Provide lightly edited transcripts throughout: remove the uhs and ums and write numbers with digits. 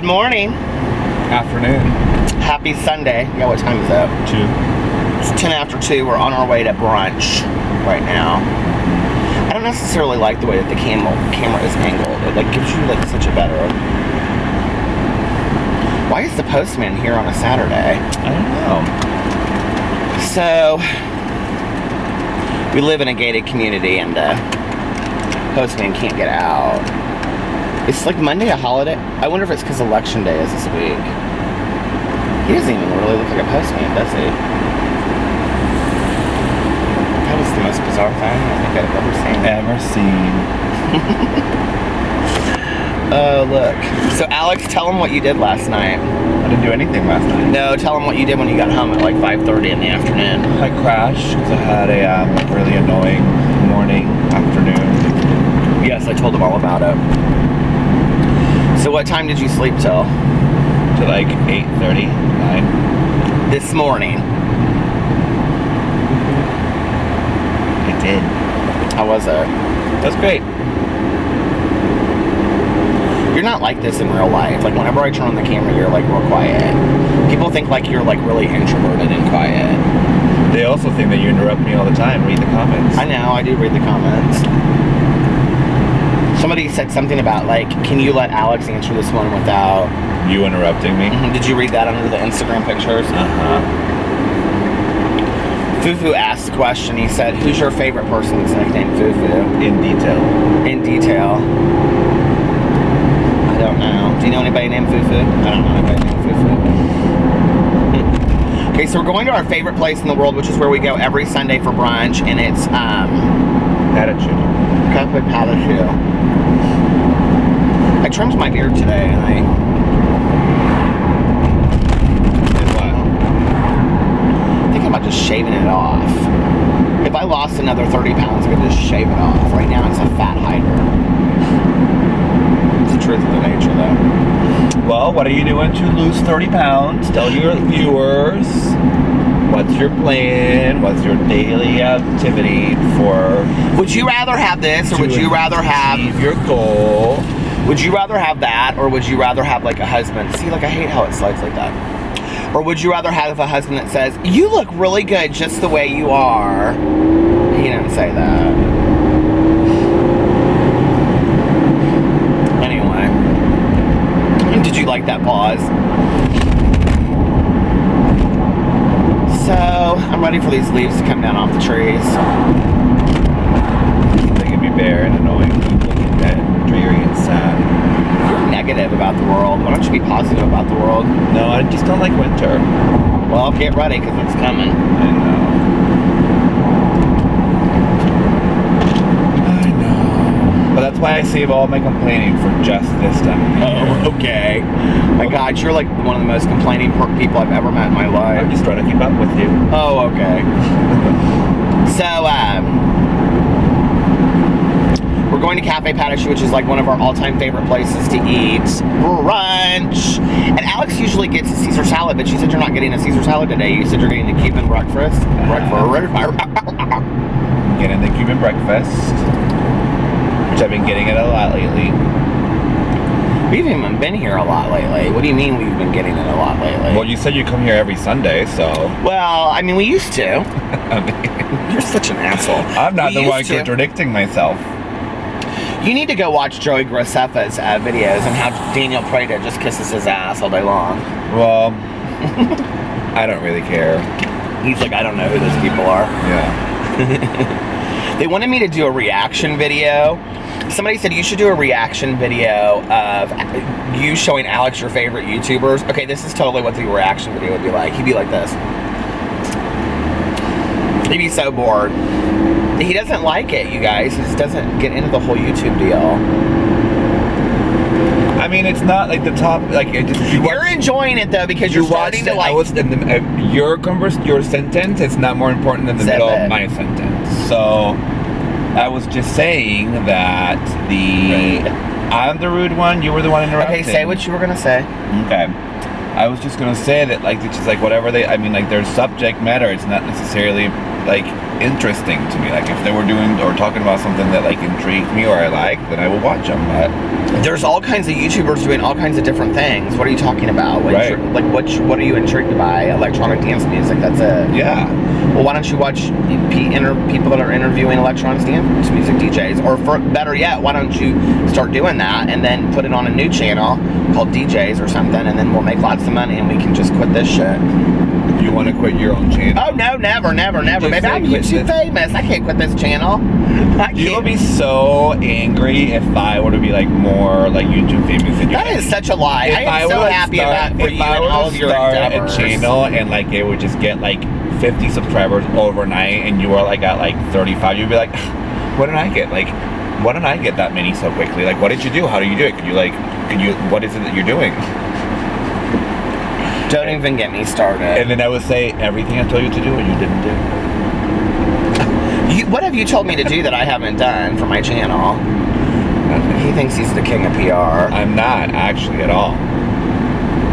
Good morning. Afternoon. Happy Sunday. Yeah, what time is that? 2. It's 10 after 2. We're on our way to brunch right now. I don't necessarily like the way that the camera is angled. It like gives you like such a better... Why is the postman here on a Saturday? I don't know. So, we live in a gated community and postman can't get out. It's like Monday a holiday. I wonder if it's because election day is this week. He doesn't even really look like a postman, does he? That was the most bizarre thing I think I've ever seen. Oh, look. So, Alex, tell him what you did last night. I didn't do anything last night. No, tell him what you did when you got home at like 5:30 in the afternoon. I crashed because I had a really annoying morning, afternoon. Yes, I told him all about it. So what time did you sleep till? To like 8:30, 9. This morning. I did. How was it? That's great. You're not like this in real life. Like whenever I turn on the camera, you're like real quiet. People think like you're like really introverted and quiet. They also think that you interrupt me all the time. Read the comments. I know, I do read the comments. Somebody said something about like, can you let Alex answer this one without... You interrupting me? Mm-hmm. Did you read that under the Instagram pictures? Fufu asked the question. He said, who's your favorite person that's nicknamed Fufu? In detail. In detail. I don't know. Do you know anybody named Fufu? I don't know anybody named Fufu. Okay, so we're going to our favorite place in the world, which is where we go every Sunday for brunch, and it's Attitude. Cafe Palacio. I trimmed my beard today, and I think about just shaving it off. If I lost another 30 pounds, I could just shave it off. Right now, it's a fat hider. It's the truth of the nature, though. Well, what are you doing to lose 30 pounds? Tell your viewers. What's your plan? What's your daily activity for... Would you rather have this, or would you rather have... achieve your goal? Would you rather have that, or would you rather have, like, a husband? See, like, I hate how it slides like that. Or would you rather have a husband that says, you look really good just the way you are? He didn't say that. Anyway. Did you like that pause? So, I'm ready for these leaves to come down off the trees. They can be bare and annoying, looking dead, dreary and sad. You're negative about the world. Why don't you be positive about the world? No, I just don't like winter. Well, get ready, because it's coming. I know. But that's why I save all my complaining for just this time. Oh, okay. My God, you're like one of the most complaining people I've ever met in my life. I'm just trying to keep up with you. Oh, okay. So, we're going to Cafe Patache, which is like one of our all-time favorite places to eat brunch. And Alex usually gets a Caesar salad, but she said you're not getting a Caesar salad today. You said you're getting a Cuban breakfast. Getting the Cuban breakfast, which I've been getting it a lot lately. We've even been here a lot lately. What do you mean we've been getting it a lot lately? Well, you said you come here every Sunday, so... Well, I mean, we used to. I mean, You're such an asshole. I'm not the one to. contradicting myself. You need to go watch Joey Graceffa's videos and have Daniel Prada just kisses his ass all day long. Well, I don't really care. He's like, I don't know who those people are. Yeah. They wanted me to do a reaction video. Somebody said you should do a reaction video of you showing Alex your favorite YouTubers. Okay, this is totally what the reaction video would be like. He'd be like this. He'd be so bored. He doesn't like it, you guys. He just doesn't get into the whole YouTube deal. I mean, it's not like the top, like... You're enjoying it, though, because you're starting to, like... Your sentence is not more important than the middle of my sentence. So, I was just saying that I'm the rude one, you were the one interrupting. Okay, say what you were going to say. Okay. I was just going to say that, like, it's just like whatever I mean, like, their subject matter, it's not necessarily like interesting to me. Like if they were doing or talking about something that like intrigued me or I like, then I would watch them. But there's all kinds of YouTubers doing all kinds of different things. What are you talking about? Right. What are you intrigued by? Electronic dance music. That's it. yeah, Well, why don't you watch people that are interviewing electronic dance music DJs? Or better yet, why don't you start doing that and then put it on a new channel called DJs or something, and then we'll make lots of money and we can just quit this shit. you want to quit your own channel? Oh, no, never. Just Maybe I'm quit YouTube this. famous. I can't quit this channel. I You would can't. be so angry if I were to be like more like YouTube famous than you. That is such a lie. If I am so were to happy start- about for if you I and were all to of your start endeavors. a channel and like it would just get like 50 subscribers overnight, and you were like at like 35, you'd be like, what did I get? Like, why did I get that many so quickly? Like, what did you do? How do you do it? What is it that you're doing? Don't even get me started. And then I would say everything I told you to do and you didn't do. What have you told me to do that I haven't done for my channel? He thinks he's the king of PR. I'm not actually at all.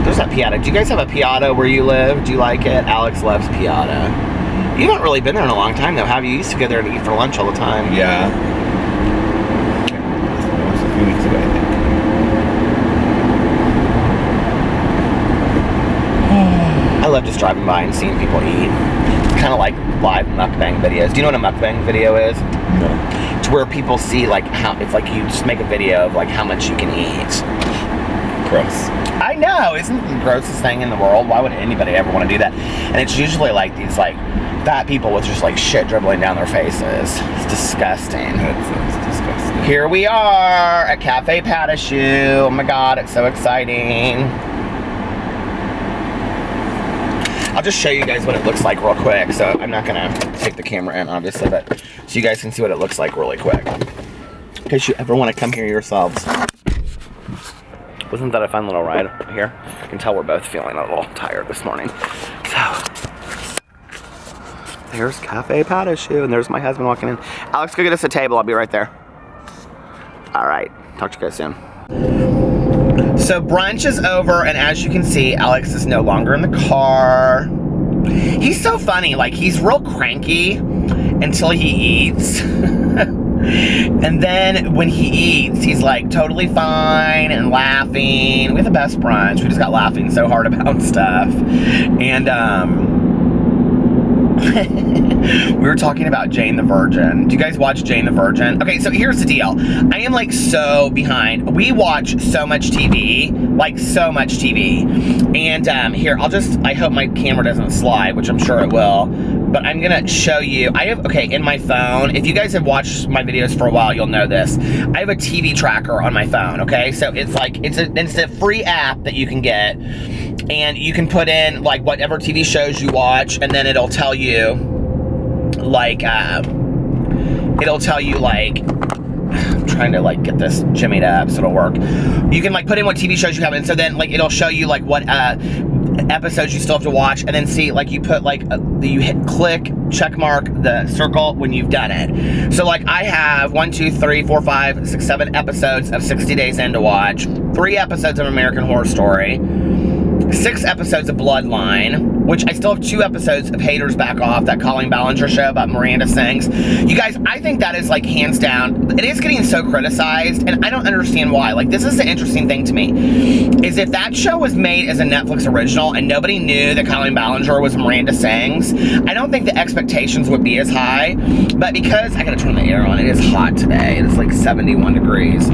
There's that Piata. Do you guys have a Piata where you live? Do you like it? Alex loves Piata. You haven't really been there in a long time, though, have you? You used to go there to eat for lunch all the time. Yeah. It was a few weeks ago, I think. I love just driving by and seeing people eat. It's kind of like live mukbang videos. Do you know what a mukbang video is? No. It's where people see like how, it's like you just make a video of like how much you can eat. Gross. I know, isn't it the grossest thing in the world? Why would anybody ever want to do that? And it's usually like these like fat people with just like shit dribbling down their faces. It's disgusting. That's disgusting. Here we are at Cafe Patashoe. Oh my god, it's so exciting. I'll just show you guys what it looks like real quick. So I'm not gonna take the camera in, obviously, but so you guys can see what it looks like really quick. In case you ever want to come here yourselves. Wasn't that a fun little ride here? I can tell we're both feeling a little tired this morning. So there's Cafe Patashoe, and there's my husband walking in. Alex, go get us a table. I'll be right there. All right. Talk to you guys soon. So brunch is over, and as you can see, Alex is no longer in the car. He's so funny. Like, he's real cranky until he eats. And then when he eats, he's like totally fine and laughing. We have the best brunch. We just got laughing so hard about stuff. And we were talking about Jane the Virgin. Do you guys watch Jane the Virgin? Okay, so here's the deal. I am like so behind. We watch so much TV, like so much TV. And here, I hope my camera doesn't slide, which I'm sure it will. But I'm gonna show you. In my phone, if you guys have watched my videos for a while, you'll know this. I have a TV tracker on my phone, okay? So it's like, it's a free app that you can get. And you can put in like whatever TV shows you watch, and then it'll tell you like, I'm trying to like get this jimmied up so it'll work. You can like put in what TV shows you have, and so then like it'll show you like what episodes you still have to watch, and then see like you put like you hit click, check mark the circle when you've done it. So like I have 1, 2, 3, 4, 5, 6, 7 episodes of 60 Days In to watch, 3 episodes of American Horror Story, 6 episodes of Bloodline, which I still have 2 episodes of Haters Back Off, that Colleen Ballinger show about Miranda sings. You guys, I think that is like hands down, it is getting so criticized, and I don't understand why. Like, this is the interesting thing to me, is if that show was made as a Netflix original and nobody knew that Colleen Ballinger was Miranda Sings, I don't think the expectations would be as high. But because, I gotta turn the air on, it is hot today, it is like 71 degrees.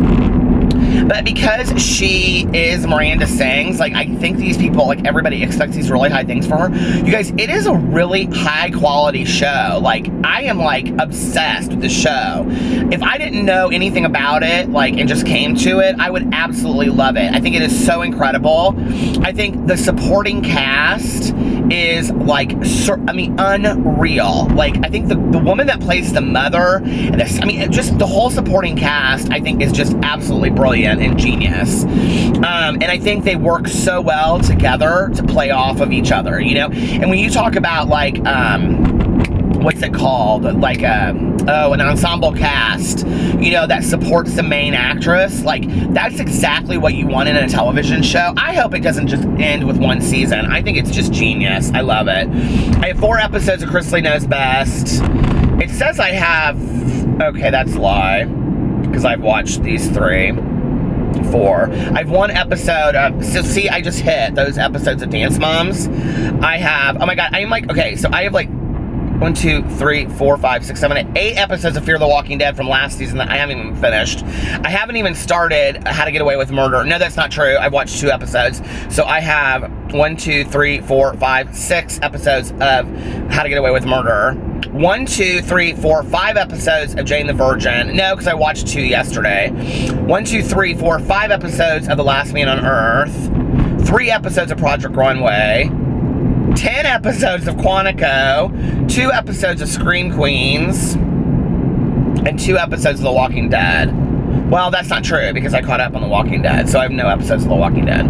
But because she is Miranda Sings, like, I think these people, like, everybody expects these really high things for her. You guys, it is a really high quality show. Like, I am, like, obsessed with the show. If I didn't know anything about it, like, and just came to it, I would absolutely love it. I think it is so incredible. I think the supporting cast is, like, unreal. Like, I think the woman that plays the mother, and just the whole supporting cast, I think, is just absolutely brilliant and genius. And I think they work so well together to play off of each other, you know? And when you talk about, like, what's it called? Like an ensemble cast, you know, that supports the main actress. Like, that's exactly what you want in a television show. I hope it doesn't just end with one season. I think it's just genius. I love it. I have 4 episodes of Chrisley Knows Best. It says I have, okay, that's a lie, because I've watched these 3. 4. I've 1 episode of, so see, I just hit those episodes of Dance Moms. I have, oh my god, I'm like, okay, so I have like 1, 2, 3, 4, 5, 6, 7, 8 episodes of Fear the Walking Dead from last season that I haven't even finished. I haven't even started How to Get Away with Murder. No, that's not true. I've watched 2 episodes. So I have 1, 2, 3, 4, 5, 6 episodes of How to Get Away with Murder. 1, 2, 3, 4, 5 episodes of Jane the Virgin. No, because I watched 2 yesterday. 1, 2, 3, 4, 5 episodes of The Last Man on Earth. 3 episodes of Project Runway. 10 episodes of Quantico, 2 episodes of Scream Queens, and 2 episodes of The Walking Dead. Well, that's not true, because I caught up on The Walking Dead, so I have no episodes of The Walking Dead.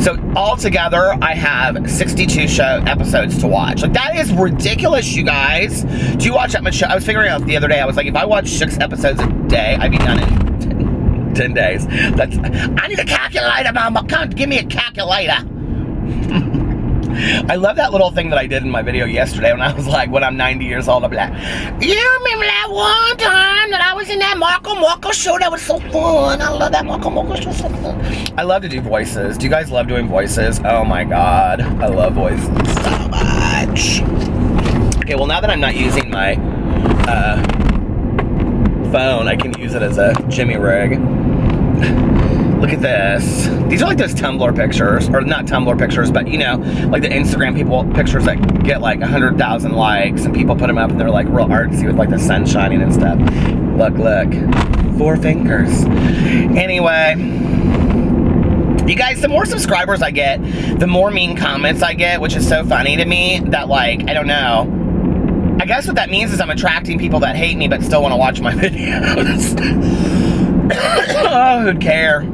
So altogether, I have 62 episodes to watch. Like, that is ridiculous, you guys. Do you watch that much show? I was figuring out the other day, I was like, if I watch 6 episodes a day, I'd be done in 10 days. I need a calculator, Mama. Come, give me a calculator. I love that little thing that I did in my video yesterday when I was like, when I'm 90 years old, I'll be like, you remember that one time that I was in that Marco show? That was so fun. I love that Marco show, so fun. I love to do voices. Do you guys love doing voices? Oh my god, I love voices so much. Okay, well, now that I'm not using my phone, I can use it as a Jimmy rig. Look at this. These are like those Tumblr pictures, or not Tumblr pictures, but you know, like the Instagram pictures that get like 100,000 likes, and people put them up and they're like real artsy with like the sun shining and stuff. Look, 4 fingers. Anyway, you guys, the more subscribers I get, the more mean comments I get, which is so funny to me that, like, I don't know. I guess what that means is I'm attracting people that hate me but still want to watch my videos. Oh, who'd care?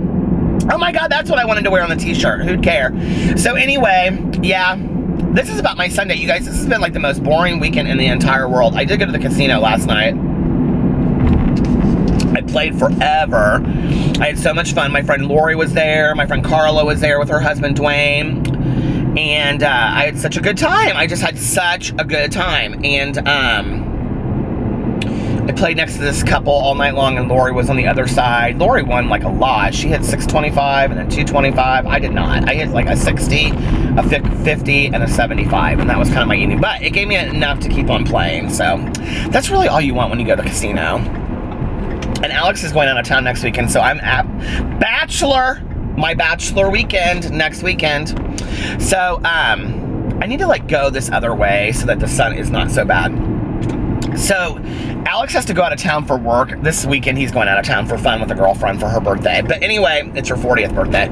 Oh my god, that's what I wanted to wear on the t-shirt. Who'd care? So anyway, yeah, this is about my Sunday. You guys, this has been like the most boring weekend in the entire world. I did go to the casino last night. I played forever. I had so much fun. My friend Lori was there. My friend Carla was there with her husband Dwayne. And I had such a good time. I just had such a good time. And I played next to this couple all night long, and Lori was on the other side. Lori won like a lot. She hit 625 and a 225. I did not. I hit like a 60, a 50, and a 75, and that was kind of my evening. But it gave me enough to keep on playing. So that's really all you want when you go to the casino. And Alex is going out of town next weekend, so I'm at my bachelor weekend next weekend. So I need to like go this other way so that the sun is not so bad. So Alex has to go out of town for work. This weekend he's going out of town for fun with a girlfriend for her birthday. But anyway, it's her 40th birthday.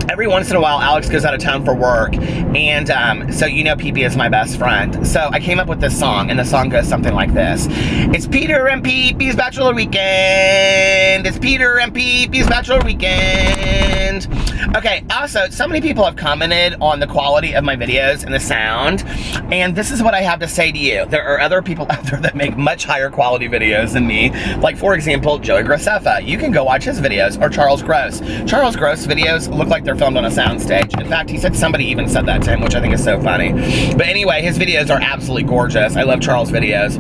Every once in a while, Alex goes out of town for work. And so you know Pee-Pee is my best friend. So I came up with this song, and the song goes something like this. It's Peter and Pee-Pee's bachelor weekend. It's Peter and Pee-Pee's bachelor weekend. Okay, also, so many people have commented on the quality of my videos and the sound. And this is what I have to say to you. There are other people out there that make much higher quality videos than me. Like, for example, Joey Graceffa. You can go watch his videos. Or Charles Gross. Charles Gross videos look like they're filmed on a soundstage. In fact, he said somebody even said that to him, which I think is so funny. But anyway, his videos are absolutely gorgeous. I love Charles' videos.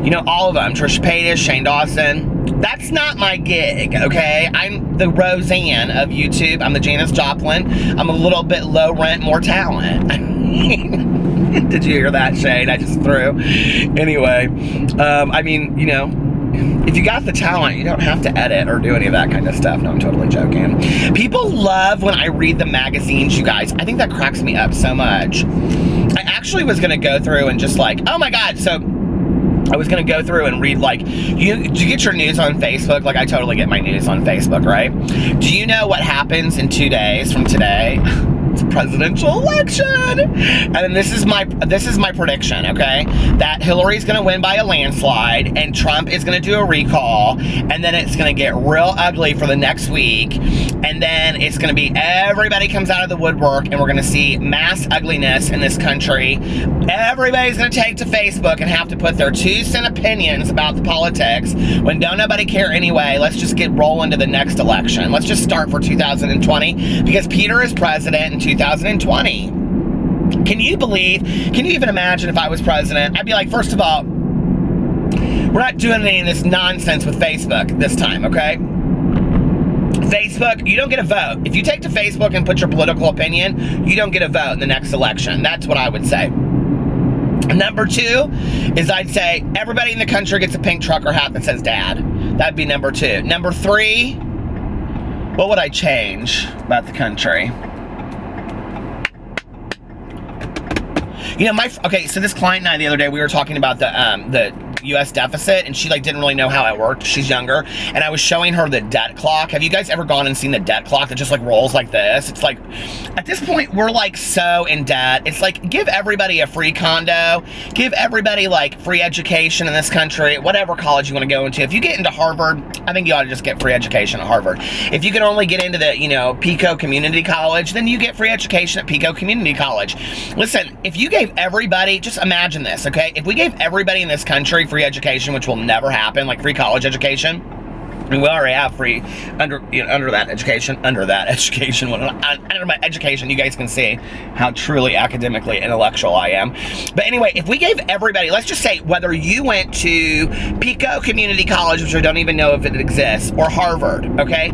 You know, all of them. Trisha Paytas, Shane Dawson. That's not my gig, okay? I'm the Roseanne of YouTube. I'm the Janis Joplin. I'm a little bit low rent, more talent. Did you hear that, Shane? I just threw. Anyway, I mean, you know, if you got the talent, you don't have to edit or do any of that kind of stuff. No, I'm totally joking. People love when I read the magazines, you guys. I think that cracks me up so much. I actually was going to go through and just like, oh my God, so I was going to go through and read, like, do you get your news on Facebook? Like, I totally get my news on Facebook, right? Do you know what happens in 2 days from today? It's a presidential election. And then this is my prediction, okay? That Hillary's gonna win by a landslide and Trump is gonna do a recall, and then it's gonna get real ugly for the next week, and then it's gonna be everybody comes out of the woodwork and we're gonna see mass ugliness in this country. Everybody's gonna take to Facebook and have to put their 2-cent opinions about the politics when don't nobody care anyway. Let's just get rolling to the next election. Let's just start for 2020 because Peter is president in 2020. Can you even imagine if I was president? I'd be like, first of all, we're not doing any of this nonsense with Facebook this time, okay? Facebook, you don't get a vote. If you take to Facebook and put your political opinion, you don't get a vote in the next election. That's what I would say. Number 2 is I'd say everybody in the country gets a pink trucker hat that says dad. That'd be number 2. Number 3, what would I change about the country? You know, okay, so this client and I the other day, we were talking about the U.S. deficit, and she like didn't really know how it worked. She's younger, and I was showing her the debt clock. Have you guys ever gone and seen the debt clock that just like rolls like this? It's like, at this point, we're like so in debt. It's like, give everybody a free condo, give everybody like free education in this country, whatever college you want to go into. If you get into Harvard, I think you ought to just get free education at Harvard. If you can only get into the, you know, Pico Community College, then you get free education at Pico Community College. Listen, if you gave everybody, just imagine this, okay? If we gave everybody in this country free education, which will never happen, like free college education, I mean, we already have free under my education, you guys can see how truly academically intellectual I am. But anyway, if we gave everybody, let's just say whether you went to Pico Community College, which I don't even know if it exists, or Harvard, okay?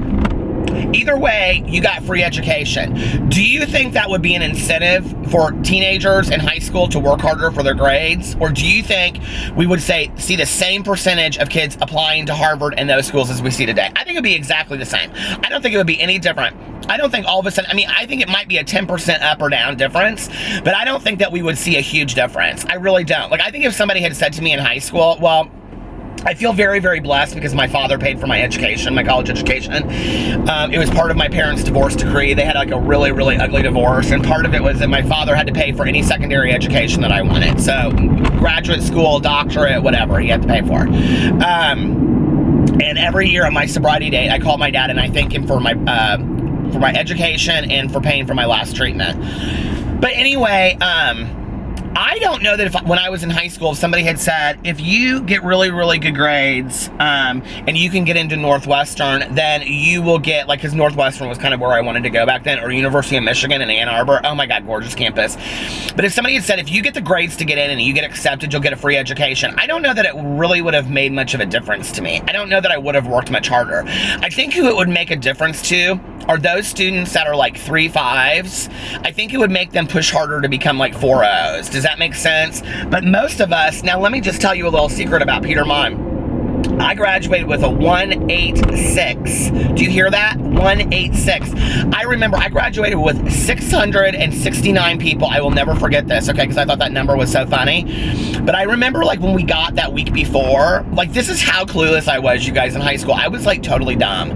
Either way, you got free education. Do you think that would be an incentive for teenagers in high school to work harder for their grades? Or do you think we would see the same percentage of kids applying to Harvard and those schools as we see today? I think it would be exactly the same. I don't think it would be any different. I don't think all of a sudden, I mean, I think it might be a 10% up or down difference, but I don't think that we would see a huge difference. I really don't. Like, I think if somebody had said to me in high school, well, I feel very, very blessed because my father paid for my education, my college education. It was part of my parents' divorce decree. They had like a really, really ugly divorce, and part of it was that my father had to pay for any secondary education that I wanted. So graduate school, doctorate, whatever, he had to pay for. And every year on my sobriety date, I called my dad and I thank him for my education and for paying for my last treatment. But anyway, I don't know that when I was in high school, if somebody had said, if you get really, really good grades and you can get into Northwestern, then you will get, like, because Northwestern was kind of where I wanted to go back then, or University of Michigan in Ann Arbor. Oh my God, gorgeous campus. But if somebody had said, if you get the grades to get in and you get accepted, you'll get a free education, I don't know that it really would have made much of a difference to me. I don't know that I would have worked much harder. I think who it would make a difference to are those students that are like 3.5s. I think it would make them push harder to become like 4.0s. Does that make sense? But most of us, now let me just tell you a little secret about Peter Monn. I graduated with a 186. Do you hear that? 186. I remember I graduated with 669 people. I will never forget this, okay, because I thought that number was so funny. But I remember, like, when we got that week before, like, this is how clueless I was, you guys, in high school. I was, like, totally dumb.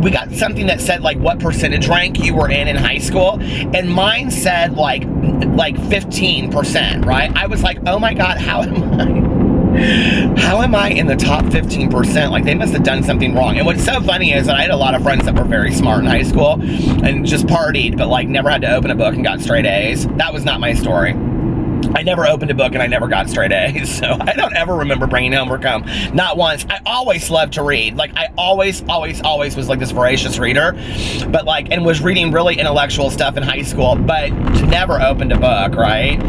We got something that said, like, what percentage rank you were in high school, and mine said, like 15%, right? I was like, oh my God, how am I in the top 15%? Like, they must have done something wrong. And what's so funny is that I had a lot of friends that were very smart in high school and just partied, but like never had to open a book and got straight A's. That was not my story. I never opened a book and I never got straight A's, so I don't ever remember bringing homework home. Not once. I always loved to read. Like, I always was like this voracious reader, but like, and was reading really intellectual stuff in high school, but never opened a book, right?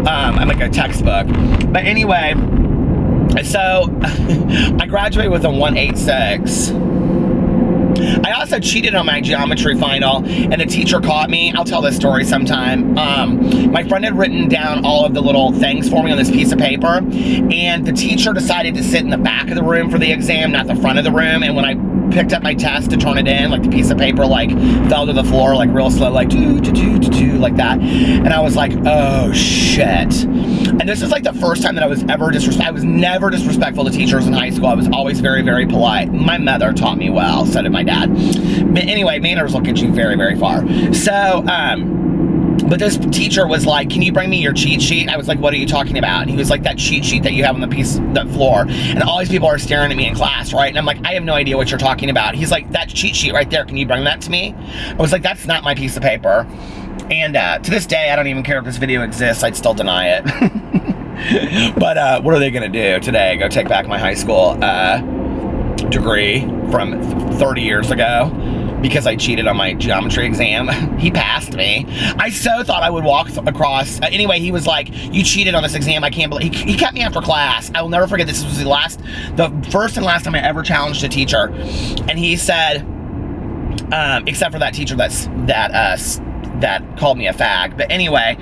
I'm like a textbook. But anyway, so I graduated with a 186. I also cheated on my geometry final, and the teacher caught me. I'll tell this story sometime. My friend had written down all of the little things for me on this piece of paper, and the teacher decided to sit in the back of the room for the exam, not the front of the room. And when I picked up my test to turn it in, like the piece of paper like fell to the floor, like real slow, like like that. And I was like, oh shit. And this is like the first time that I was ever I was never disrespectful to teachers in high school. I was always very, very polite. My mother taught me well, so did my dad. But anyway, manners will get you very, very far. So, but this teacher was like, can you bring me your cheat sheet? I was like, what are you talking about? And he was like, that cheat sheet that you have on the floor. And all these people are staring at me in class, right? And I'm like, I have no idea what you're talking about. He's like, that cheat sheet right there, can you bring that to me? I was like, that's not my piece of paper. And to this day, I don't even care if this video exists, I'd still deny it. But what are they gonna do today? Go take back my high school degree from 30 years ago because I cheated on my geometry exam. He passed me. I so thought I would walk across. Anyway, he was like, you cheated on this exam, I can't believe. He kept me after class. I will never forget, this was the first and last time I ever challenged a teacher. And he said, except for that teacher that called me a fag. But anyway,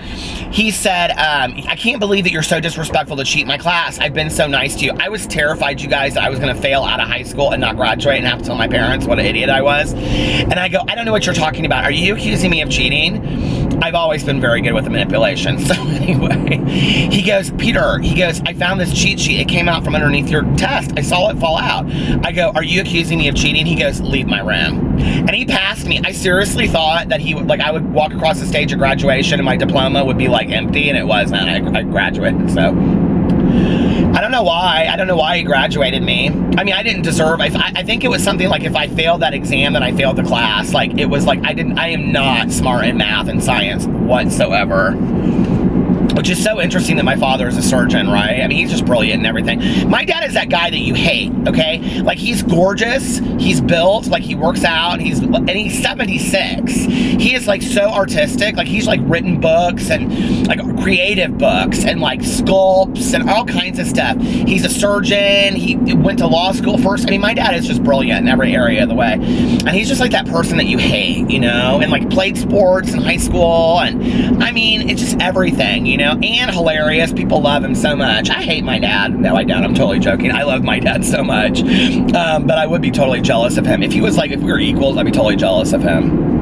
he said, I can't believe that you're so disrespectful to cheat my class. I've been so nice to you. I was terrified, you guys, that I was gonna fail out of high school and not graduate and have to tell my parents what an idiot I was. And I go, I don't know what you're talking about. Are you accusing me of cheating? I've always been very good with the manipulation. So anyway, he goes, Peter, he goes, I found this cheat sheet. It came out from underneath your test. I saw it fall out. I go, are you accusing me of cheating? He goes, leave my room. And he passed me. I seriously thought that he would, like, I would walk across the stage at graduation and my diploma would be like empty, and it wasn't. I graduated, so. I don't know why. I don't know why he graduated me. I mean, I didn't deserve, I think it was something like if I failed that exam, then I failed the class. Like, it was like, I am not smart in math and science whatsoever. Which is so interesting that my father is a surgeon, right? I mean, he's just brilliant and everything. My dad is that guy that you hate, okay? Like, he's gorgeous, he's built, like, he works out, and he's 76. He is, like, so artistic. Like, he's, like, written books and, like, creative books and, like, sculpts and all kinds of stuff. He's a surgeon. He went to law school first. I mean, my dad is just brilliant in every area of the way. And he's just, like, that person that you hate, you know? And, like, played sports in high school. And, I mean, it's just everything, you know? And hilarious. People love him so much. I hate my dad. No, I don't. I'm totally joking. I love my dad so much. But I would be totally jealous of him. If he was like, if we were equals, I'd be totally jealous of him.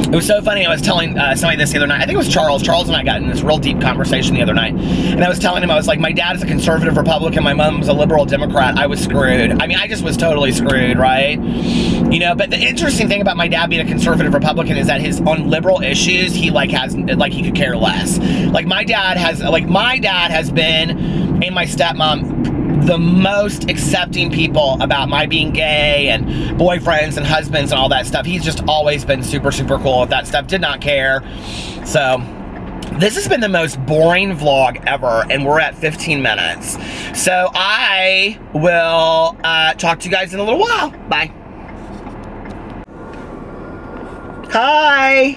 It was so funny. I was telling somebody this the other night. I think it was Charles. Charles and I got in this real deep conversation the other night. And I was telling him, I was like, my dad is a conservative Republican. My mom's a liberal Democrat. I was screwed. I mean, I just was totally screwed, right? You know, but the interesting thing about my dad being a conservative Republican is that on liberal issues, he he could care less. Like my dad has been, and my stepmom, the most accepting people about my being gay and boyfriends and husbands and all that stuff. He's just always been super, super cool with that stuff. Did not care. So this has been the most boring vlog ever, and we're at 15 minutes. So I will talk to you guys in a little while. Bye. Hi.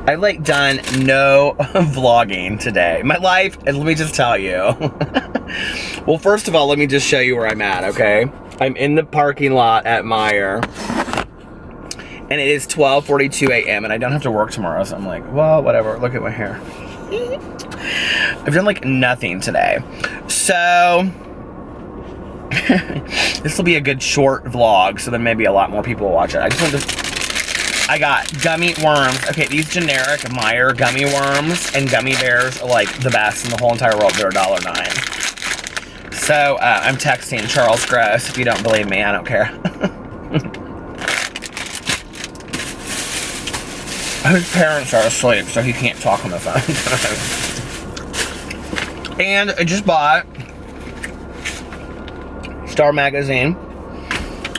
I've like done no vlogging today. My life, and let me just tell you. Well, first of all, let me just show you where I'm at, okay? I'm in the parking lot at Meijer. And it is 12:42 a.m. and I don't have to work tomorrow, so I'm like, well, whatever. Look at my hair. I've done like nothing today. So this will be a good short vlog, so then maybe a lot more people will watch it. I got gummy worms. Okay, these generic Meijer gummy worms and gummy bears are like the best in the whole entire world. They're $1.09. So I'm texting Charles Gross. If you don't believe me, I don't care. His parents are asleep, so he can't talk on the phone. And I just bought Star Magazine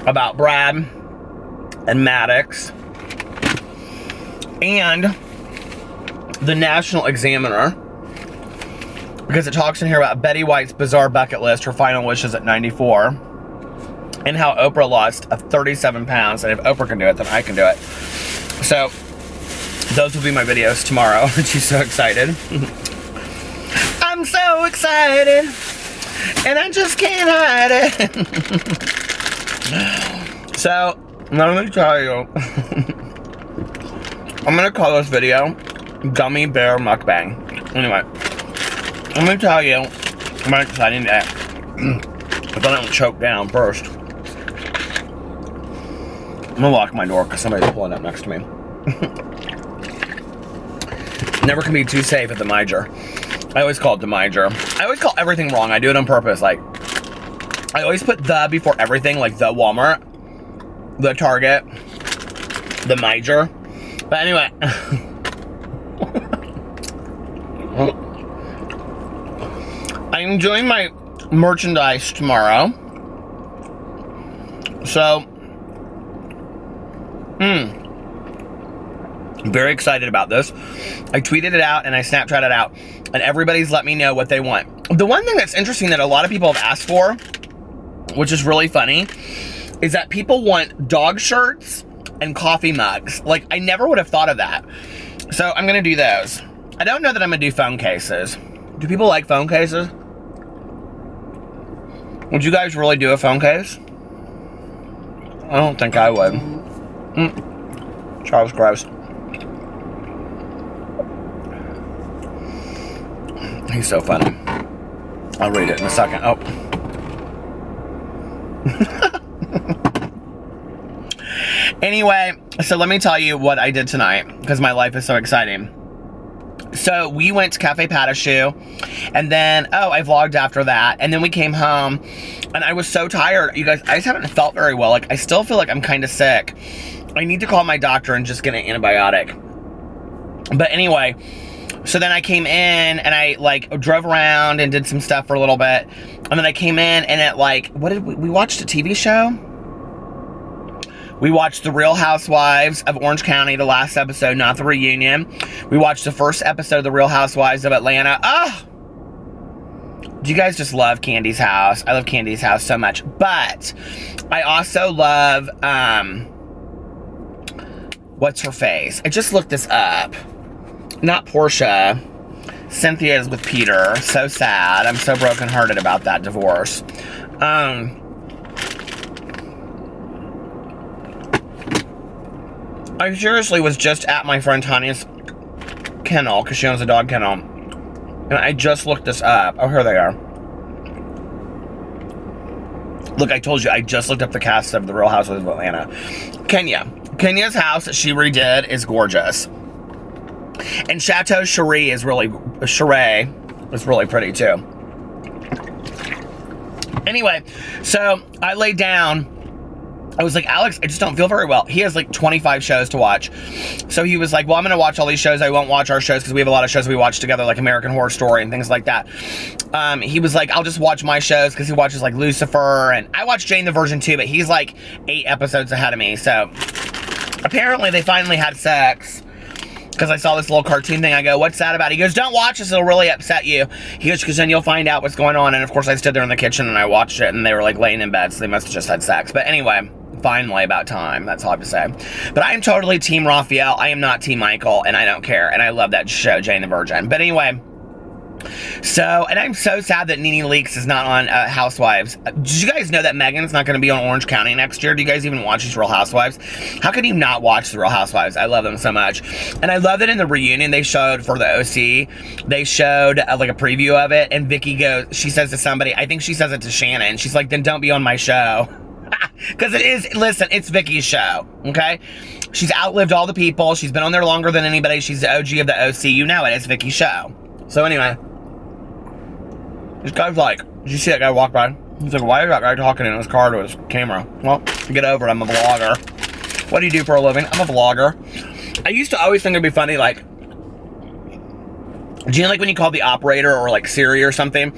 about Brad and Maddox. And the National Examiner, because it talks in here about Betty White's bizarre bucket list, her final wishes at 94, and how Oprah lost 37 pounds, and if Oprah can do it, then I can do it. So, those will be my videos tomorrow. She's so excited. I'm so excited, and I just can't hide it. So, let me tell you. I'm gonna call this video Gummy Bear Mukbang. Anyway, let me tell you my exciting day. If I don't choke down first. I'm gonna lock my door because somebody's pulling up next to me. Never can be too safe at the Miger. I always call it the Miger. I always call everything wrong. I do it on purpose. Like, I always put the before everything, like the Walmart, the Target, the Miger. But anyway. I'm doing my merchandise tomorrow. So, I'm very excited about this. I tweeted it out and I Snapchatted it out, and everybody's let me know what they want. The one thing that's interesting that a lot of people have asked for, which is really funny, is that people want dog shirts and coffee mugs. Like, I never would have thought of that. So I'm gonna do those. I don't know that I'm gonna do phone cases. Do people like phone cases? Would you guys really do a phone case? I don't think I would. Charles gross. He's so funny. I'll read it in a second. Oh. Anyway, so let me tell you what I did tonight, because my life is so exciting. So we went to Cafe Patashu, and then, I vlogged after that, and then we came home, and I was so tired. You guys, I just haven't felt very well. Like, I still feel like I'm kind of sick. I need to call my doctor and just get an antibiotic. But anyway, so then I came in, and I, like, drove around and did some stuff for a little bit, and then I came in, and it, like, what did we watched a TV show? We watched The Real Housewives of Orange County, the last episode, not the reunion. We watched the first episode of The Real Housewives of Atlanta. Oh! Do you guys just love Candy's house? I love Candy's house so much. But I also love, what's her face? I just looked this up. Not Portia. Cynthia is with Peter. So sad. I'm so brokenhearted about that divorce. I seriously was just at my friend Tanya's kennel, because she owns a dog kennel, and I just looked this up. Oh, here they are. Look, I told you, I just looked up the cast of The Real Housewives of Atlanta. Kenya's house that she redid is gorgeous. And Chateau Cherie is really pretty too. Anyway, so I laid down. I was like, Alex, I just don't feel very well. He has like 25 shows to watch. So he was like, well, I'm going to watch all these shows. I won't watch our shows because we have a lot of shows we watch together, like American Horror Story and things like that. He was like, I'll just watch my shows because he watches like Lucifer. And I watched Jane the Virgin too, but he's like 8 episodes ahead of me. So apparently they finally had sex. Because I saw this little cartoon thing. I go, what's that about? He goes, don't watch this. It'll really upset you. He goes, because then you'll find out what's going on. And of course I stood there in the kitchen and I watched it. And they were like laying in bed. So they must have just had sex. But anyway, finally about time. That's all I have to say. But I am totally Team Raphael. I am not Team Michael. And I don't care. And I love that show, Jane the Virgin. But anyway. So, and I'm so sad that Nene Leakes is not on Housewives. Did you guys know that Megan's not going to be on Orange County next year? Do you guys even watch these Real Housewives? How can you not watch the Real Housewives? I love them so much. And I love that in the reunion they showed for the OC, they showed like a preview of it, and Vicky goes, she says to somebody, I think she says it to Shannon, she's like, then don't be on my show. Because it is, listen, it's Vicky's show, okay? She's outlived all the people. She's been on there longer than anybody. She's the OG of the OC. You know it. It's Vicky's show. So anyway. This guy's like, did you see that guy walk by? He's like, why is that guy talking in his car to his camera? Well, get over it, I'm a vlogger. What do you do for a living? I'm a vlogger. I used to always think it'd be funny, like, do you know, like, when you call the operator or, like, Siri or something,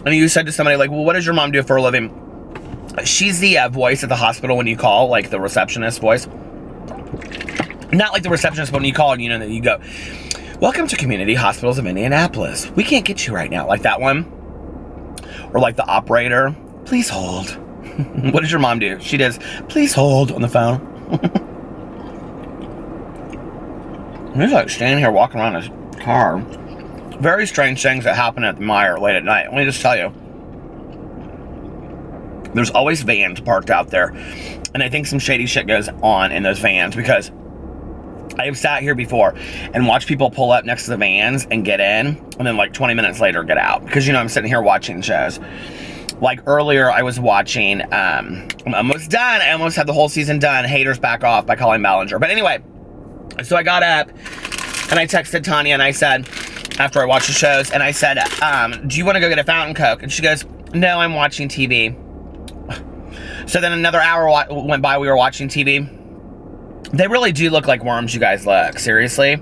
and you said to somebody, like, well, what does your mom do for a living? She's the voice at the hospital when you call, like, the receptionist voice. Not like the receptionist, but when you call and you know that you go, welcome to Community Hospitals of Indianapolis. We can't get you right now. Like that one. Or like the operator, please hold. What does your mom do? She does, please hold on the phone. He's like standing here walking around his car. Very strange things that happen at the Meijer late at night. Let me just tell you. There's always vans parked out there. And I think some shady shit goes on in those vans because I have sat here before and watched people pull up next to the vans and get in, and then like 20 minutes later get out. Because, you know, I'm sitting here watching shows. like earlier I was watching, I'm almost done. I almost had the whole season done. Haters Back Off by Colleen Ballinger. But anyway, so I got up and I texted Tanya and I said, after I watched the shows, and I said, do you want to go get a fountain Coke? And she goes, no, I'm watching TV. So then another hour went by, we were watching TV. They really do look like worms, you guys, look. Seriously.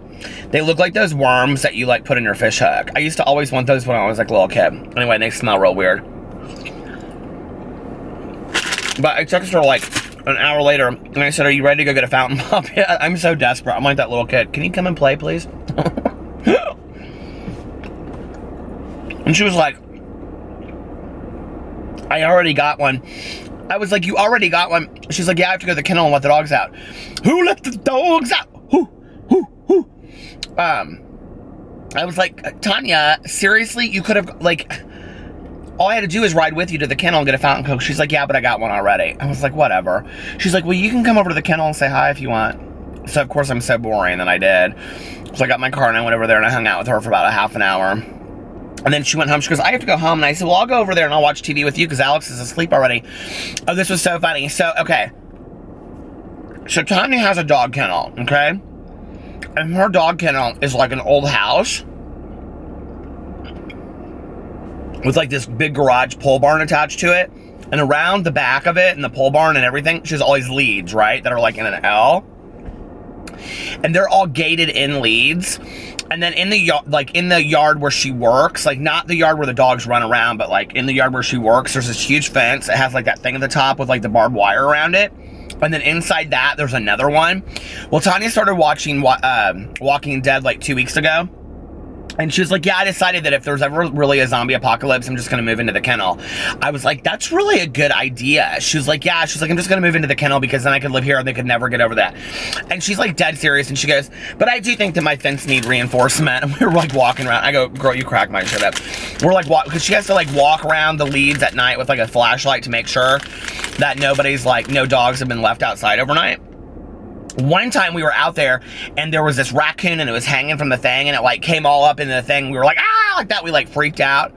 They look like those worms that you, like, put in your fish hook. I used to always want those when I was, like, a little kid. Anyway, they smell real weird. But I texted her, like, an hour later, and I said, are you ready to go get a fountain pop? Yeah, I'm so desperate. I'm like that little kid. Can you come and play, please? And she was like, I already got one. I was like, you already got one? She's like, yeah, I have to go to the kennel and let the dogs out. Who let the dogs out? Who? I was like, Tanya, seriously? You could have, like, all I had to do is ride with you to the kennel and get a fountain Coke. She's like, yeah, but I got one already. I was like, whatever. She's like, well, you can come over to the kennel and say hi if you want. So, of course, I'm so boring, and I did. So I got my car and I went over there and I hung out with her for about a half an hour. And then she went home. She goes, I have to go home. And I said, well, I'll go over there and I'll watch TV with you because Alex is asleep already. Oh, this was so funny. So, okay. So Tanya has a dog kennel, okay? And her dog kennel is like an old house with like this big garage pole barn attached to it. And around the back of it and the pole barn and everything, she has all these leads, right? That are like in an L. And they're all gated in leads. And then in the yard where she works, like not the yard where the dogs run around, but like in the yard where she works, there's this huge fence. It has like that thing at the top with like the barbed wire around it. And then inside that, there's another one. Well, Tanya started watching Walking Dead like 2 weeks ago. And she was like, yeah, I decided that if there's ever really a zombie apocalypse, I'm just going to move into the kennel. I was like, that's really a good idea. She was like, yeah. She's like, I'm just going to move into the kennel because then I could live here and they could never get over that. And she's like dead serious. And she goes, but I do think that my fence need reinforcement. And we were like walking around. I go, girl, you crack my shit up. We're like, because she has to like walk around the leads at night with like a flashlight to make sure that nobody's like, no dogs have been left outside overnight. One time we were out there and there was this raccoon and it was hanging from the thing and it like came all up into the thing. We were like, ah, like that. We like freaked out.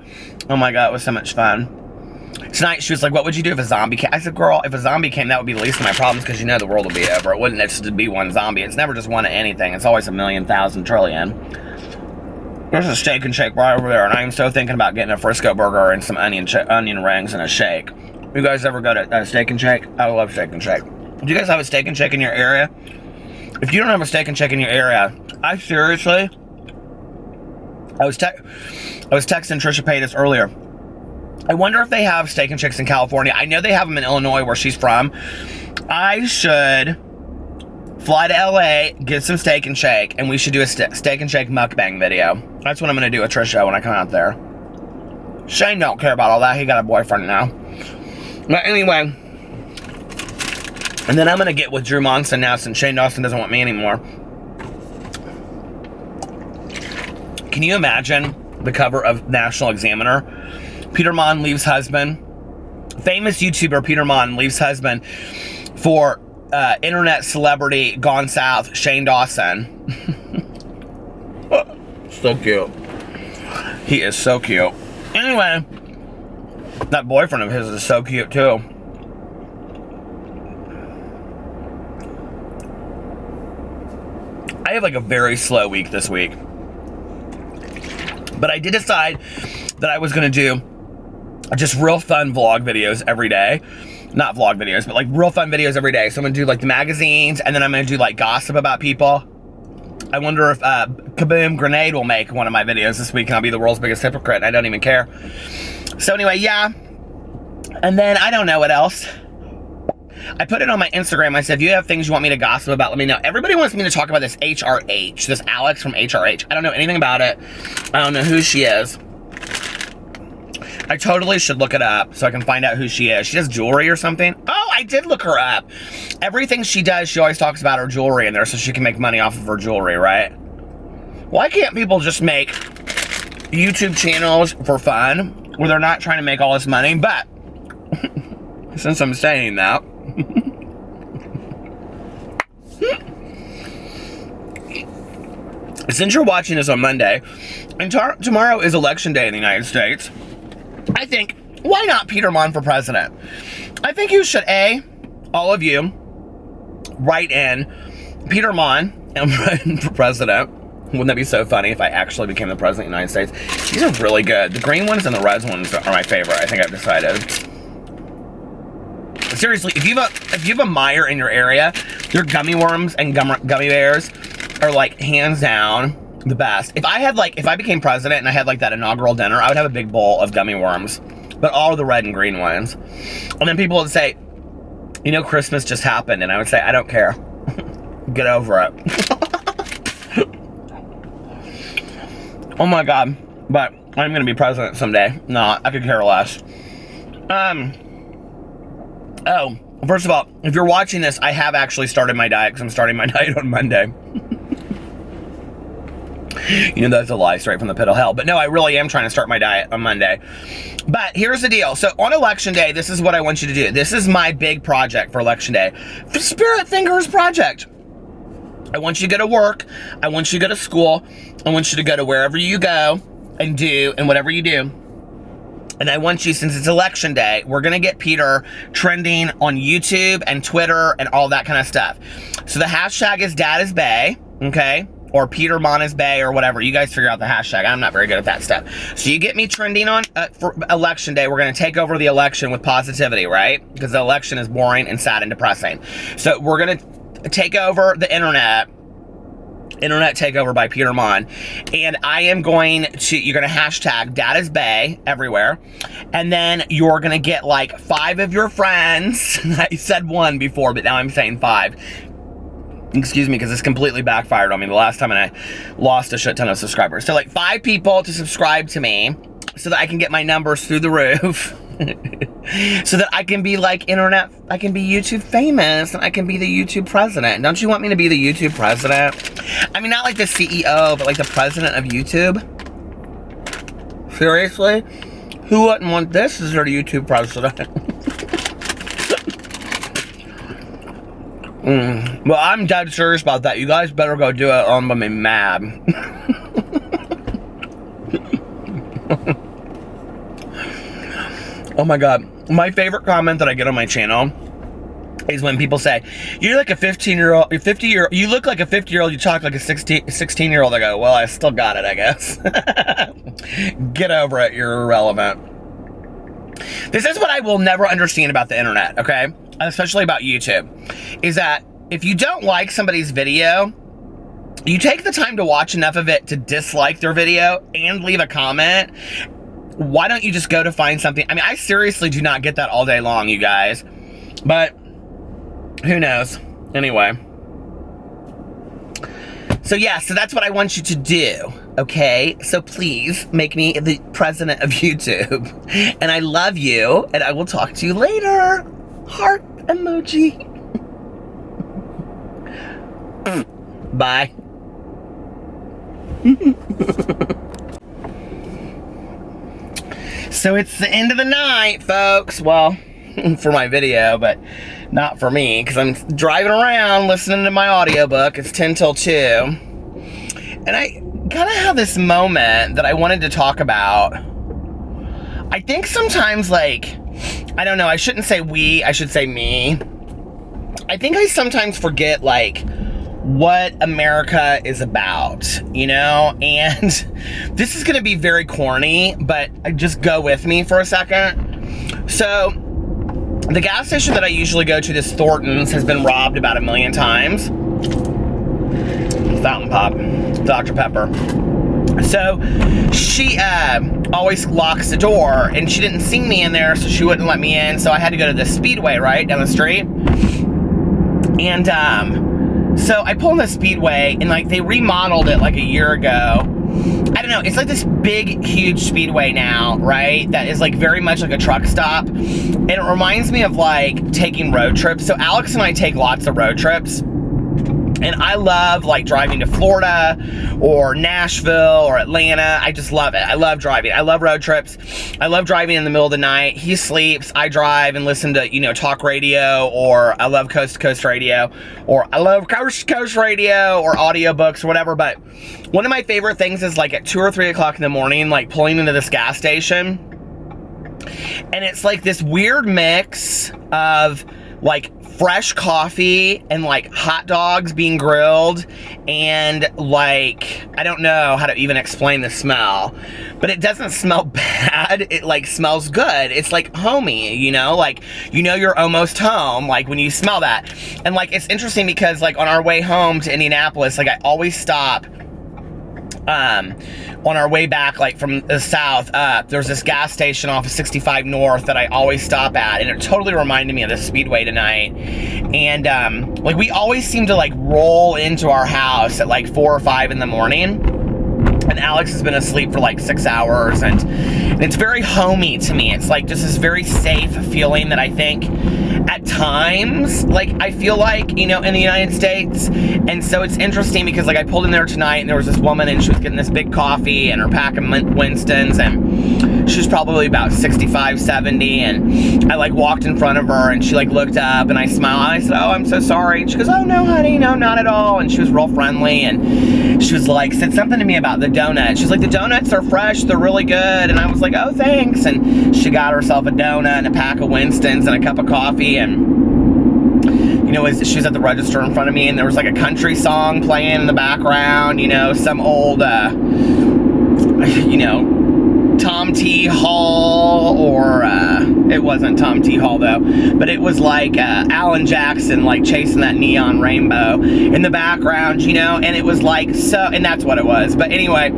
Oh my God, it was so much fun. Tonight she was like, what would you do if a zombie came? I said, girl, if a zombie came, that would be the least of my problems because you know the world will be over. It wouldn't just be one zombie. It's never just one of anything. It's always a million, thousand, trillion. There's a Steak and Shake right over there and I'm so thinking about getting a Frisco burger and some onion rings and a shake. You guys ever go to Steak and Shake? I love Steak and Shake. Do you guys have a Steak and Shake in your area? If you don't have a Steak and Shake in your area, I seriously, I was texting Trisha Paytas earlier. I wonder if they have Steak and Shakes in California. I know they have them in Illinois where she's from. I should fly to LA, get some Steak and Shake, and we should do a Steak and Shake mukbang video. That's what I'm going to do with Trisha when I come out there. Shane don't care about all that. He got a boyfriend now. But anyway... And then I'm going to get with Drew Monson now since Shane Dawson doesn't want me anymore. Can you imagine the cover of National Examiner? Peter Monn leaves husband. Famous YouTuber Peter Monn leaves husband for internet celebrity gone south, Shane Dawson. So cute. He is so cute. Anyway, that boyfriend of his is so cute too. I have like a very slow week this week. But I did decide that I was going to do just real fun vlog videos every day. Not vlog videos, but like real fun videos every day. So I'm going to do like the magazines and then I'm going to do like gossip about people. I wonder if Kaboom Grenade will make one of my videos this week and I'll be the world's biggest hypocrite and I don't even care. So anyway, yeah. And then I don't know what else. I put it on my Instagram. I said, if you have things you want me to gossip about, let me know. Everybody wants me to talk about this HRH, this Alex from HRH. I don't know anything about it. I don't know who she is. I totally should look it up so I can find out who she is. She does jewelry or something. Oh, I did look her up. Everything she does, she always talks about her jewelry in there so she can make money off of her jewelry, right? Why can't people just make YouTube channels for fun where they're not trying to make all this money? But since I'm saying that, since you're watching this on Monday, and tomorrow is election day in the United States, I think Why not Peter Monn for president? I think you should, all of you, write in Peter Monn and run for president. Wouldn't that be so funny if I actually became the president of the United States? These are really good. The green ones and the red ones are my favorite. I think I've decided. Seriously, if you have a Meyer in your area, your gummy worms and gummy bears are like hands down the best. If I became president and I had like that inaugural dinner, I would have a big bowl of gummy worms, but all the red and green ones. And then people would say, you know, Christmas just happened, and I would say, I don't care. Get over it. Oh my God. But I'm gonna be president someday. No, I could care less. Oh, first of all, if you're watching this, I have actually started my diet because I'm starting my diet on Monday. You know, that's a lie straight from the pit of hell. But no, I really am trying to start my diet on Monday. But here's the deal. So on election day, this is what I want you to do. This is my big project for election day. The Spirit Fingers project. I want you to go to work. I want you to go to school. I want you to go to wherever you go and do and whatever you do. And I want you, since it's election day, we're going to get Peter trending on YouTube and Twitter and all that kind of stuff. So the hashtag is #DadIsBay, okay? Or Peter Monn is Bay or whatever. You guys figure out the hashtag. I'm not very good at that stuff. So you get me trending on for election day. We're going to take over the election with positivity, right? Because the election is boring and sad and depressing. So we're going to take over the internet. Internet takeover by Peter Monn. And I am going to, you're going to hashtag #DadIsBay everywhere. And then you're going to get like 5 of your friends. I said 1 before, but now I'm saying 5. Excuse me, because this completely backfired on me the last time and I lost a shit ton of subscribers. So like 5 people to subscribe to me so that I can get my numbers through the roof. So that I can be like internet, I can be YouTube famous and I can be the YouTube president. Don't you want me to be the YouTube president? I mean, not like the CEO, but like the president of YouTube. Seriously? Who wouldn't want this as their YouTube president? Well, I'm dead serious about that. You guys better go do it or I'm gonna be mad. Oh my God. My favorite comment that I get on my channel is when people say, you're like a 15-year-old, you're 50-year-old, you look like a 50-year-old, you talk like a 16-year-old. I go, well, I still got it, I guess. Get over it, you're irrelevant. This is what I will never understand about the internet, okay? Especially about YouTube, is that if you don't like somebody's video, you take the time to watch enough of it to dislike their video and leave a comment. Why don't you just go to find something? I mean, I seriously do not get that all day long, you guys. But who knows? Anyway. So yeah, so that's what I want you to do, okay? So please make me the president of YouTube. And I love you, and I will talk to you later. Heart emoji. Bye. So it's the end of the night, folks. Well, for my video, but not for me, because I'm driving around listening to my audiobook. It's 10 till 2. And I kind of have this moment that I wanted to talk about. I think sometimes, like, I don't know, I shouldn't say we, I should say me. I think I sometimes forget, like, what America is about, you know? And this is gonna be very corny, but just go with me for a second. So, the gas station that I usually go to, this Thornton's, has been robbed about 1 million times. Fountain Pop, Dr. Pepper. So, she always locks the door, and she didn't see me in there, so she wouldn't let me in, so I had to go to the Speedway, right, down the street. And, so I pull in the Speedway, and like they remodeled it like a year ago. I don't know, it's like this big, huge Speedway now, right? That is like very much like a truck stop. And it reminds me of like taking road trips. So Alex and I take lots of road trips. And I love like driving to Florida or Nashville or Atlanta. I just love it. I love driving. I love road trips. I love driving in the middle of the night. He sleeps. I drive and listen to, you know, talk radio, or I love coast to coast radio, or I love coast to coast radio or audiobooks or whatever. But one of my favorite things is like at 2 or 3 o'clock in the morning, like pulling into this gas station And it's like this weird mix of like fresh coffee and like hot dogs being grilled and like, I don't know how to even explain the smell, but it doesn't smell bad. It like smells good. It's like homey, you know, like, you know, you're almost home, like when you smell that. And like, it's interesting because like on our way home to Indianapolis, like I always stop on our way back, like from the south up, there's this gas station off of 65 North that I always stop at, and it totally reminded me of the Speedway tonight. And like we always seem to like roll into our house at like 4 or 5 in the morning, and Alex has been asleep for like 6 hours, and it's very homey to me. It's like just this very safe feeling that I think at times, like I feel like, you know, in the United States. And so it's interesting because like I pulled in there tonight and there was this woman and she was getting this big coffee and her pack of Winston's, and she was probably about 65, 70, and I like walked in front of her and she like looked up and I smiled and I said, "Oh, I'm so sorry." And she goes, "Oh no, honey, no, not at all." And she was real friendly, and she was like, said something to me about the donuts. She's like, "The donuts are fresh, they're really good." And I was like, "Oh, thanks." And she got herself a donut and a pack of Winston's and a cup of coffee, and you know, she was at the register in front of me, and there was like a country song playing in the background, you know, some old, you know, Tom T. Hall, or it wasn't Tom T. Hall though, but it was like Alan Jackson, like chasing that neon rainbow in the background, you know, and it was like so, and that's what it was. But anyway,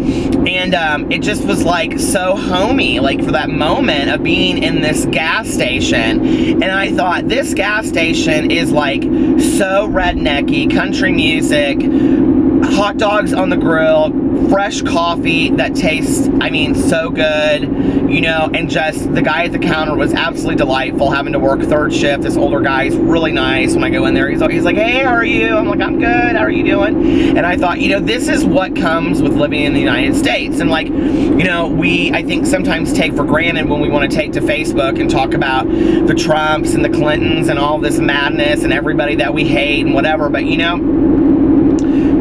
and it just was like so homey, like for that moment of being in this gas station. And I thought, this gas station is like so rednecky, country music, hot dogs on the grill, fresh coffee that tastes, I mean, so good, you know, and just the guy at the counter was absolutely delightful, having to work third shift. This older guy is really nice. When I go in there, he's like, "Hey, how are you?" I'm like, "I'm good, how are you doing?" And I thought, you know, this is what comes with living in the United States. And like, you know, I think sometimes take for granted when we want to take to Facebook and talk about the Trumps and the Clintons and all this madness and everybody that we hate and whatever, but you know,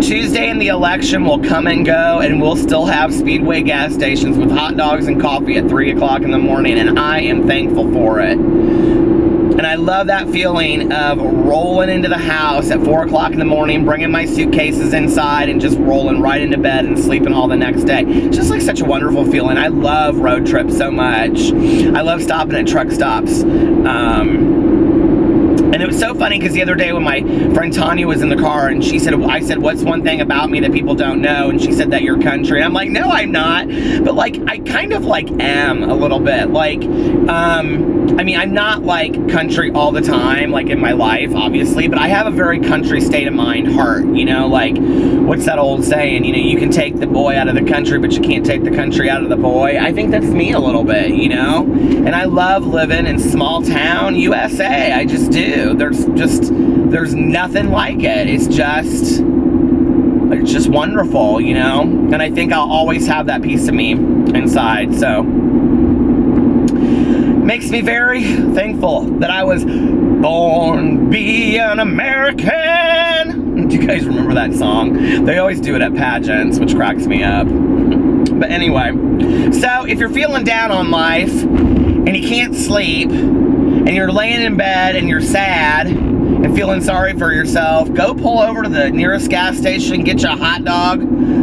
Tuesday and the election will come and go, and we'll still have Speedway gas stations with hot dogs and coffee at 3 o'clock in the morning, and I am thankful for it. And I love that feeling of rolling into the house at 4 o'clock in the morning, bringing my suitcases inside, and just rolling right into bed and sleeping all the next day. It's just like such a wonderful feeling. I love road trips so much. I love stopping at truck stops. And it was so funny because the other day when my friend Tanya was in the car, and I said, "What's one thing about me that people don't know?" And she said that you're country. And I'm like, "No, I'm not." But like, I kind of like am a little bit. Like, I mean, I'm not like country all the time, like in my life, obviously, but I have a very country state of mind heart, you know, like, what's that old saying? You know, you can take the boy out of the country, but you can't take the country out of the boy. I think that's me a little bit, you know? And I love living in small town USA. I just do. There's nothing like it. It's just wonderful, you know? And I think I'll always have that piece of me inside, so makes me very thankful that I was born to be an American. Do you guys remember that song? They always do it at pageants, which cracks me up. But anyway, so if you're feeling down on life and you can't sleep and you're laying in bed and you're sad and feeling sorry for yourself, go pull over to the nearest gas station, get you a hot dog,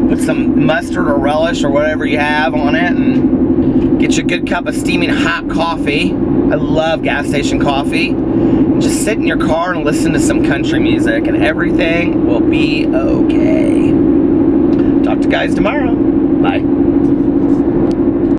put some mustard or relish or whatever you have on it, and get you a good cup of steaming hot coffee. I love gas station coffee. And just sit in your car and listen to some country music, and everything will be okay. Talk to you guys tomorrow. Bye.